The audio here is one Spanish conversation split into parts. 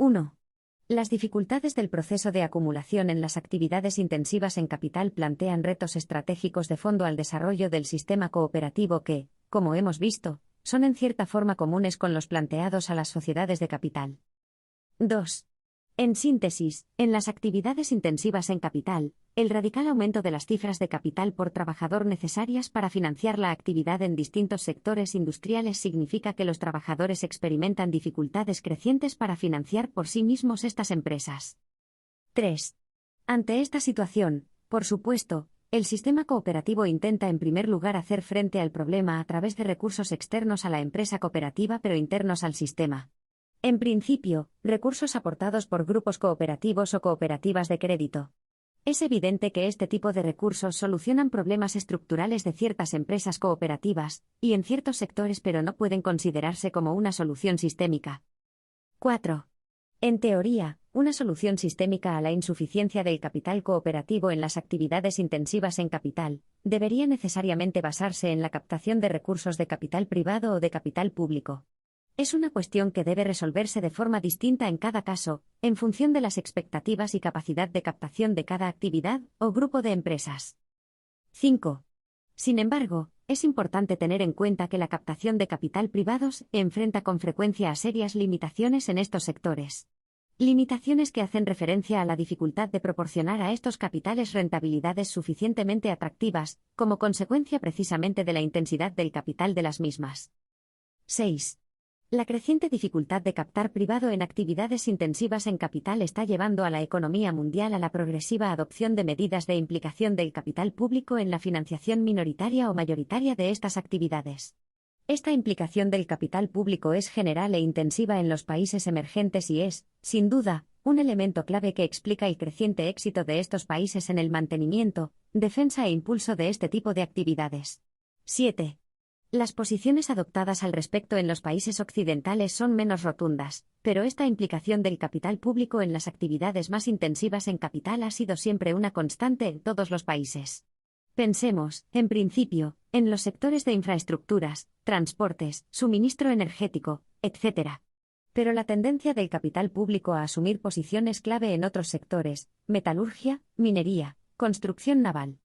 1. Las dificultades del proceso de acumulación en las actividades intensivas en capital plantean retos estratégicos de fondo al desarrollo del sistema cooperativo que, como hemos visto, son en cierta forma comunes con los planteados a las sociedades de capital. 2. En síntesis, en las actividades intensivas en capital, el radical aumento de las cifras de capital por trabajador necesarias para financiar la actividad en distintos sectores industriales significa que los trabajadores experimentan dificultades crecientes para financiar por sí mismos estas empresas. 3. Ante esta situación, por supuesto, el sistema cooperativo intenta en primer lugar hacer frente al problema a través de recursos externos a la empresa cooperativa pero internos al sistema. En principio, recursos aportados por grupos cooperativos o cooperativas de crédito. Es evidente que este tipo de recursos solucionan problemas estructurales de ciertas empresas cooperativas, y en ciertos sectores pero no pueden considerarse como una solución sistémica. 4. En teoría, una solución sistémica a la insuficiencia del capital cooperativo en las actividades intensivas en capital, debería necesariamente basarse en la captación de recursos de capital privado o de capital público. Es una cuestión que debe resolverse de forma distinta en cada caso, en función de las expectativas y capacidad de captación de cada actividad o grupo de empresas. 5. Sin embargo, es importante tener en cuenta que la captación de capital privados enfrenta con frecuencia a serias limitaciones en estos sectores. Limitaciones que hacen referencia a la dificultad de proporcionar a estos capitales rentabilidades suficientemente atractivas, como consecuencia precisamente de la intensidad del capital de las mismas. 6. La creciente dificultad de captar privado en actividades intensivas en capital está llevando a la economía mundial a la progresiva adopción de medidas de implicación del capital público en la financiación minoritaria o mayoritaria de estas actividades. Esta implicación del capital público es general e intensiva en los países emergentes y es, sin duda, un elemento clave que explica el creciente éxito de estos países en el mantenimiento, defensa e impulso de este tipo de actividades. 7. Las posiciones adoptadas al respecto en los países occidentales son menos rotundas, pero esta implicación del capital público en las actividades más intensivas en capital ha sido siempre una constante en todos los países. Pensemos, en principio, en los sectores de infraestructuras, transportes, suministro energético, etc. Pero la tendencia del capital público a asumir posiciones clave en otros sectores, metalurgia, minería, construcción naval,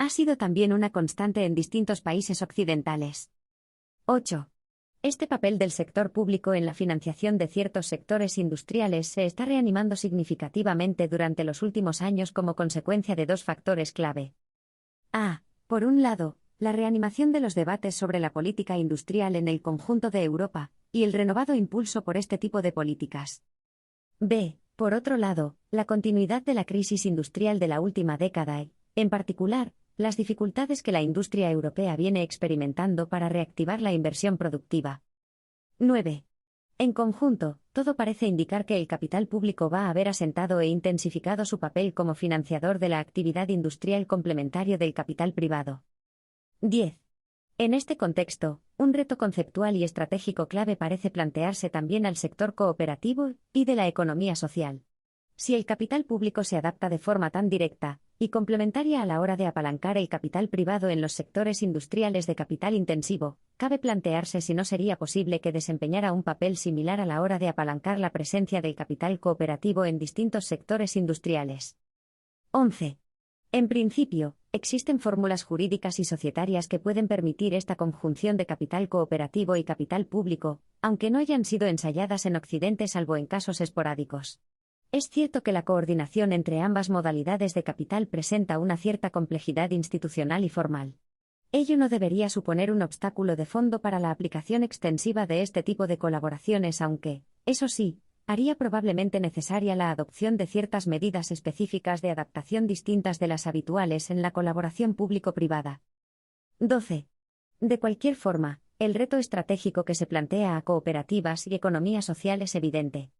ha sido también una constante en distintos países occidentales. 8. Este papel del sector público en la financiación de ciertos sectores industriales se está reanimando significativamente durante los últimos años como consecuencia de dos factores clave. A. Por un lado, la reanimación de los debates sobre la política industrial en el conjunto de Europa, y el renovado impulso por este tipo de políticas. B. Por otro lado, la continuidad de la crisis industrial de la última década y, en particular, las dificultades que la industria europea viene experimentando para reactivar la inversión productiva. 9. En conjunto, todo parece indicar que el capital público va a haber asentado e intensificado su papel como financiador de la actividad industrial complementario del capital privado. 10. En este contexto, un reto conceptual y estratégico clave parece plantearse también al sector cooperativo y de la economía social. Si el capital público se adapta de forma tan directa y complementaria a la hora de apalancar el capital privado en los sectores industriales de capital intensivo, cabe plantearse si no sería posible que desempeñara un papel similar a la hora de apalancar la presencia del capital cooperativo en distintos sectores industriales. 11. En principio, existen fórmulas jurídicas y societarias que pueden permitir esta conjunción de capital cooperativo y capital público, aunque no hayan sido ensayadas en Occidente salvo en casos esporádicos. Es cierto que la coordinación entre ambas modalidades de capital presenta una cierta complejidad institucional y formal. Ello no debería suponer un obstáculo de fondo para la aplicación extensiva de este tipo de colaboraciones, aunque, eso sí, haría probablemente necesaria la adopción de ciertas medidas específicas de adaptación distintas de las habituales en la colaboración público-privada. 12. De cualquier forma, el reto estratégico que se plantea a cooperativas y economía social es evidente.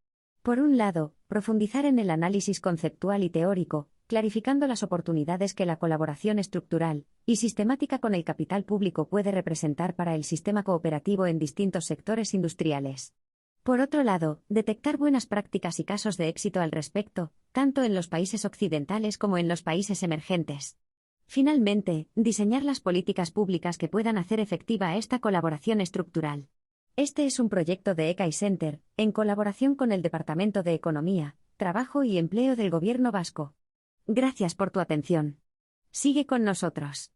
Por un lado, profundizar en el análisis conceptual y teórico, clarificando las oportunidades que la colaboración estructural y sistemática con el capital público puede representar para el sistema cooperativo en distintos sectores industriales. Por otro lado, detectar buenas prácticas y casos de éxito al respecto, tanto en los países occidentales como en los países emergentes. Finalmente, diseñar las políticas públicas que puedan hacer efectiva esta colaboración estructural. Este es un proyecto de ECAI Center, en colaboración con el Departamento de Economía, Trabajo y Empleo del Gobierno vasco. Gracias por tu atención. Sigue con nosotros.